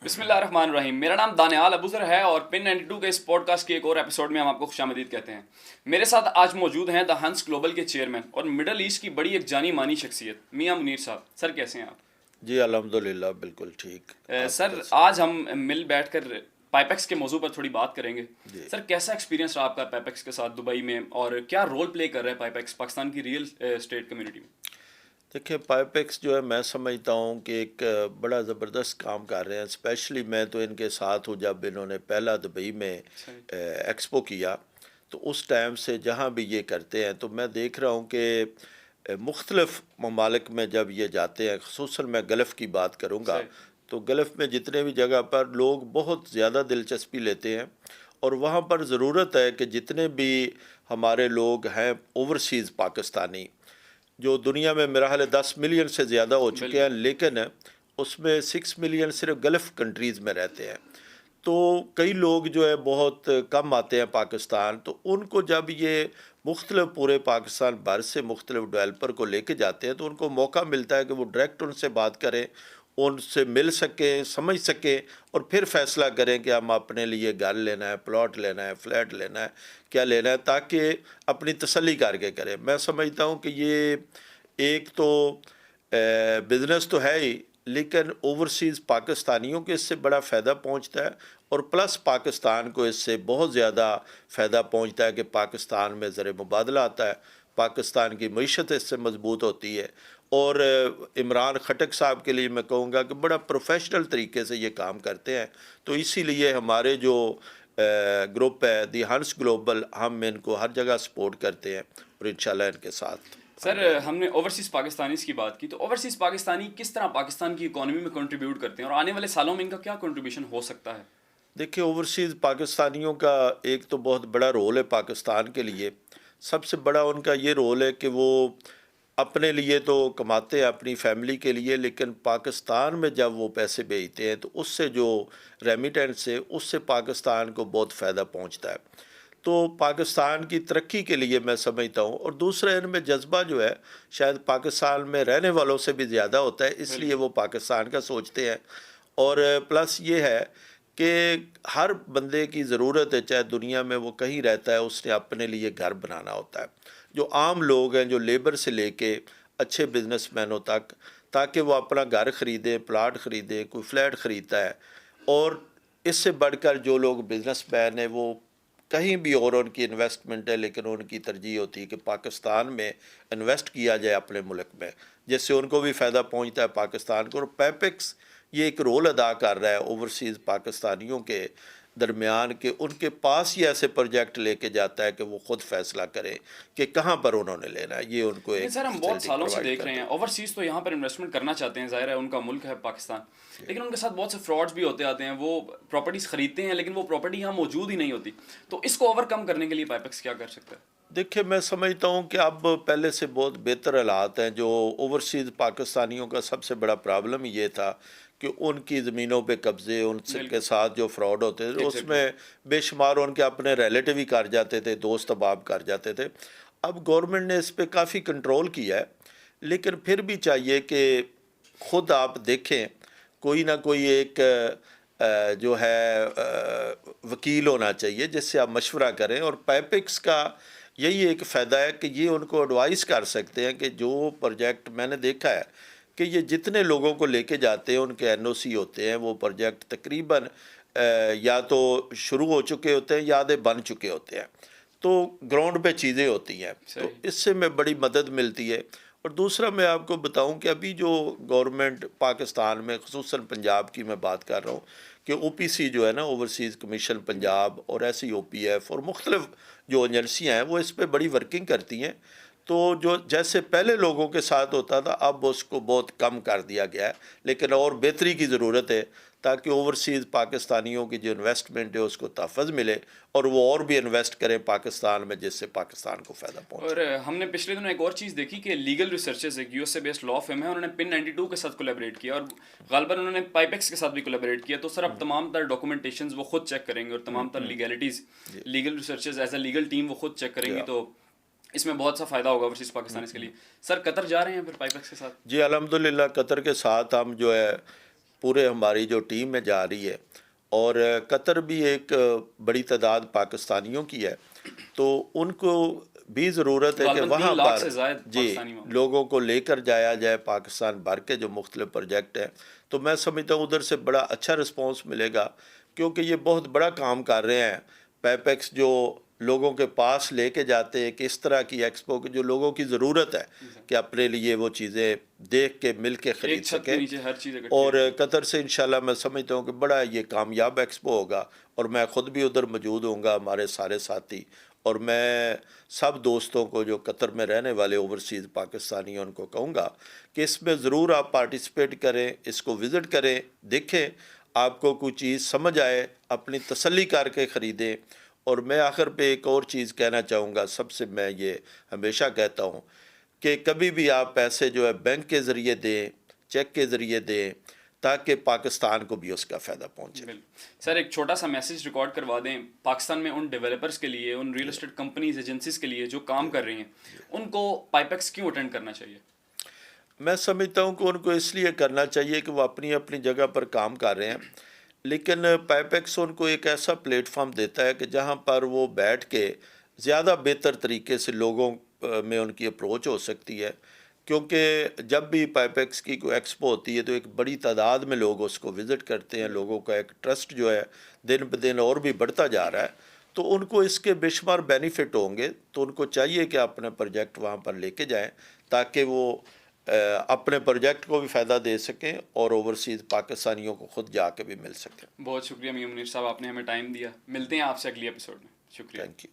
بسم اللہ الرحمن الرحیم. میرا نام دانیال ابوذر ہے اور پن 92 کے اس پوڈ کاسٹ کے ایک اور ایپیسوڈ میں ہم آپ کو خوش آمدید کہتے ہیں. میرے ساتھ آج موجود ہیں دا ہنس گلوبل کے چیئرمین اور مڈل ایسٹ کی بڑی ایک جانی مانی شخصیت میاں منیر صاحب. سر کیسے ہیں آپ؟ جی الحمدللہ بالکل ٹھیک. سر آج ہم مل بیٹھ کر پائپیکس کے موضوع پر تھوڑی بات کریں گے. سر کیسا ایکسپیرینس رہا آپ کا پائپیکس کے ساتھ دبئی میں اور کیا رول پلے کر رہا ہے پائپیکس پاکستان کی ریئل اسٹیٹ کمیونٹی میں؟ دیکھیں پائپیکس جو ہے میں سمجھتا ہوں کہ ایک بڑا زبردست کام کر رہے ہیں. اسپیشلی میں تو ان کے ساتھ ہوں جب انہوں نے پہلا دبئی میں ایکسپو کیا تو اس ٹائم سے جہاں بھی یہ کرتے ہیں تو میں دیکھ رہا ہوں کہ مختلف ممالک میں جب یہ جاتے ہیں، خصوصاً میں گلف کی بات کروں گا تو گلف میں جتنے بھی جگہ پر لوگ بہت زیادہ دلچسپی لیتے ہیں اور وہاں پر ضرورت ہے کہ جتنے بھی ہمارے لوگ ہیں اوورسیز پاکستانی جو دنیا میں میرا خیال ہے 10 ملین سے زیادہ ہو چکے ہیں، لیکن اس میں 6 ملین صرف گلف کنٹریز میں رہتے ہیں. تو کئی لوگ جو ہے بہت کم آتے ہیں پاکستان، تو ان کو جب یہ مختلف پورے پاکستان بھر سے مختلف ڈیولپر کو لے کے جاتے ہیں تو ان کو موقع ملتا ہے کہ وہ ڈائریکٹ ان سے بات کریں، ان سے مل سکیں، سمجھ سکیں اور پھر فیصلہ کریں کہ ہم اپنے لیے گھر لینا ہے، پلاٹ لینا ہے، فلیٹ لینا ہے، کیا لینا ہے، تاکہ اپنی تسلی کر کے کریں. میں سمجھتا ہوں کہ یہ ایک تو بزنس تو ہے ہی، لیکن اوورسیز پاکستانیوں کو اس سے بڑا فائدہ پہنچتا ہے اور پلس پاکستان کو اس سے بہت زیادہ فائدہ پہنچتا ہے کہ پاکستان میں زر مبادلہ آتا ہے، پاکستان کی معیشت اس سے مضبوط ہوتی ہے. اور عمران خٹک صاحب کے لیے میں کہوں گا کہ بڑا پروفیشنل طریقے سے یہ کام کرتے ہیں. تو اسی لیے ہمارے جو گروپ ہے دی ہنس گلوبل، ہم ان کو ہر جگہ سپورٹ کرتے ہیں اور انشاءاللہ ان کے ساتھ. سر ہم نے اوورسیز پاکستانیز کی بات کی تو اوورسیز پاکستانی کس طرح پاکستان کی اکانومی میں کنٹریبیوٹ کرتے ہیں اور آنے والے سالوں میں ان کا کیا کنٹریبیوشن ہو سکتا ہے؟ دیکھیں اوورسیز پاکستانیوں کا ایک تو بہت بڑا رول ہے پاکستان کے لیے. سب سے بڑا ان کا یہ رول ہے کہ وہ اپنے لیے تو کماتے ہیں اپنی فیملی کے لیے، لیکن پاکستان میں جب وہ پیسے بھیجتے ہیں تو اس سے جو ریمیٹنس ہے اس سے پاکستان کو بہت فائدہ پہنچتا ہے. تو پاکستان کی ترقی کے لیے میں سمجھتا ہوں. اور دوسرا ان میں جذبہ جو ہے شاید پاکستان میں رہنے والوں سے بھی زیادہ ہوتا ہے، اس لیے وہ پاکستان کا سوچتے ہیں. اور پلس یہ ہے کہ ہر بندے کی ضرورت ہے، چاہے دنیا میں وہ کہیں رہتا ہے، اس نے اپنے لیے گھر بنانا ہوتا ہے. جو عام لوگ ہیں جو لیبر سے لے کے اچھے بزنس مینوں تک، تاکہ وہ اپنا گھر خریدے، پلاٹ خریدے، کوئی فلیٹ خریدتا ہے. اور اس سے بڑھ کر جو لوگ بزنس مین ہیں وہ کہیں بھی اور ان کی انویسٹمنٹ ہے، لیکن ان کی ترجیح ہوتی ہے کہ پاکستان میں انویسٹ کیا جائے اپنے ملک میں، جس سے ان کو بھی فائدہ پہنچتا ہے پاکستان کو. اور پیپکس یہ ایک رول ادا کر رہا ہے اوورسیز پاکستانیوں کے درمیان کہ ان کے پاس ہی ایسے پروجیکٹ لے کے جاتا ہے کہ وہ خود فیصلہ کرے کہ کہاں پر انہوں نے لینا ہے. یہ ان کو ایک سر ہم بہت فیسلٹی سالوں سے پرووائڈ دیکھ رہے کرتے ہیں ہیں. اوورسیز تو یہاں پر انویسٹمنٹ کرنا چاہتے ہیں، ظاہر ہے ان کا ملک ہے پاکستان، لیکن ان کے ساتھ بہت سے فراڈز بھی ہوتے آتے ہیں. وہ پراپرٹیز خریدتے ہیں لیکن وہ پراپرٹی یہاں موجود ہی نہیں ہوتی. تو اس کو اوور کم کرنے کے لیے پائپیکس کیا کر سکتا ہے؟ دیکھیں میں سمجھتا ہوں کہ اب پہلے سے بہت بہتر حالات ہیں. جو اوورسیز پاکستانیوں کا سب سے بڑا پرابلم یہ تھا کہ ان کی زمینوں پہ قبضے، ان کے ساتھ جو فراڈ ہوتے تھے اس میں بے شمار ان کے اپنے ریلیٹیو ہی کر جاتے تھے، دوست احباب کر جاتے تھے. اب گورنمنٹ نے اس پہ کافی کنٹرول کیا ہے، لیکن پھر بھی چاہیے کہ خود آپ دیکھیں کوئی نہ کوئی ایک جو ہے وکیل ہونا چاہیے جس سے آپ مشورہ کریں. اور پیپکس کا یہی ایک فائدہ ہے کہ یہ ان کو ایڈوائز کر سکتے ہیں کہ جو پروجیکٹ میں نے دیکھا ہے کہ یہ جتنے لوگوں کو لے کے جاتے ہیں ان کے این او سی ہوتے ہیں، وہ پروجیکٹ تقریباً یا تو شروع ہو چکے ہوتے ہیں یا آدھے بن چکے ہوتے ہیں. تو گراؤنڈ پہ چیزیں ہوتی ہیں، تو اس سے میں بڑی مدد ملتی ہے. اور دوسرا میں آپ کو بتاؤں کہ ابھی جو گورنمنٹ پاکستان میں خصوصاً پنجاب کی میں بات کر رہا ہوں کہ او پی سی جو ہے نا اوورسیز کمیشن پنجاب اور ایسی او پی ایف اور مختلف جو ایجنسیاں ہیں وہ اس پہ بڑی ورکنگ کرتی ہیں. تو جو جیسے پہلے لوگوں کے ساتھ ہوتا تھا اب اس کو بہت کم کر دیا گیا ہے، لیکن اور بہتری کی ضرورت ہے تاکہ اوورسیز پاکستانیوں کی جو انویسٹمنٹ ہے اس کو تحفظ ملے اور وہ اور بھی انویسٹ کریں پاکستان میں، جس سے پاکستان کو فائدہ پہنچے. اور ہم نے پچھلے دنوں ایک اور چیز دیکھی کہ لیگل ریسرچرز ایک یو ایس اے بیسڈ لا فرم ہے، انہوں نے پن 92 کے ساتھ کولیبریٹ کیا اور غالباً انہوں نے پائپیکس کے ساتھ بھی کولیبریٹ کیا. تو سر اب تمام تر ڈاکومنٹیشنز وہ خود چیک کریں گے اور تمام تر legalities legal researchers as a legal team وہ خود چیک کریں گی. تو اس میں بہت سا فائدہ ہوگا اوورسیز پاکستانیز کے لیے. سر قطر جا رہے ہیں پھر پائپیکس کے ساتھ؟ جی الحمدللہ قطر کے ساتھ ہم جو ہے پورے ہماری جو ٹیم میں جا رہی ہے، اور قطر بھی ایک بڑی تعداد پاکستانیوں کی ہے، تو ان کو بھی ضرورت ہے کہ غالباً وہاں 3 لاکھ پر سے زائد جی پاکستانی وہاں پر۔ لوگوں کو لے کر جایا جائے پاکستان بھر کے جو مختلف پروجیکٹ ہیں، تو میں سمجھتا ہوں ادھر سے بڑا اچھا رسپانس ملے گا، کیونکہ یہ بہت بڑا کام کر رہے ہیں پیپیکس، جو لوگوں کے پاس لے کے جاتے ہیں کہ اس طرح کی ایکسپو کی جو لوگوں کی ضرورت ہے کہ اپنے لیے وہ چیزیں دیکھ کے مل کے ایک خرید چھت کے سکیں. نیچے ہر چیز اکٹھی اور ہے۔ قطر سے انشاءاللہ میں سمجھتا ہوں کہ بڑا یہ کامیاب ایکسپو ہوگا، اور میں خود بھی ادھر موجود ہوں گا، ہمارے سارے ساتھی، اور میں سب دوستوں کو جو قطر میں رہنے والے اوورسیز پاکستانی ہیں ان کو کہوں گا کہ اس میں ضرور آپ پارٹیسپیٹ کریں، اس کو وزٹ کریں، دیکھیں، آپ کو کوئی چیز سمجھ آئے، اپنی تسلی کر کے خریدیں. اور میں آخر پہ ایک اور چیز کہنا چاہوں گا، سب سے میں یہ ہمیشہ کہتا ہوں کہ کبھی بھی آپ پیسے جو ہے بینک کے ذریعے دیں، چیک کے ذریعے دیں، تاکہ پاکستان کو بھی اس کا فائدہ پہنچے. سر ایک چھوٹا سا میسج ریکارڈ کروا دیں پاکستان میں ان ڈیولپرز کے لیے، in real estate companies agencies کے لیے جو کام کر رہی ہیں، ان کو پائپیکس کیوں اٹینڈ کرنا چاہیے؟ میں سمجھتا ہوں کہ ان کو اس لیے کرنا چاہیے کہ وہ اپنی اپنی جگہ پر کام کر رہے ہیں، لیکن پائپیکس ان کو ایک ایسا پلیٹ فارم دیتا ہے کہ جہاں پر وہ بیٹھ کے زیادہ بہتر طریقے سے لوگوں میں ان کی اپروچ ہو سکتی ہے. کیونکہ جب بھی پائپیکس کی کوئی ایکسپو ہوتی ہے تو ایک بڑی تعداد میں لوگ اس کو وزٹ کرتے ہیں، لوگوں کا ایک ٹرسٹ جو ہے دن بہ دن اور بھی بڑھتا جا رہا ہے، تو ان کو اس کے بے شمار بینیفٹ ہوں گے. تو ان کو چاہیے کہ اپنے پروجیکٹ وہاں پر لے کے جائیں، تاکہ وہ اپنے پروجیکٹ کو بھی فائدہ دے سکیں اور اوورسیز پاکستانیوں کو خود جا کے بھی مل سکیں. بہت شکریہ میاں منیر صاحب، آپ نے ہمیں ٹائم دیا. ملتے ہیں آپ سے اگلی ایپیسوڈ میں. شکریہ. Thank you.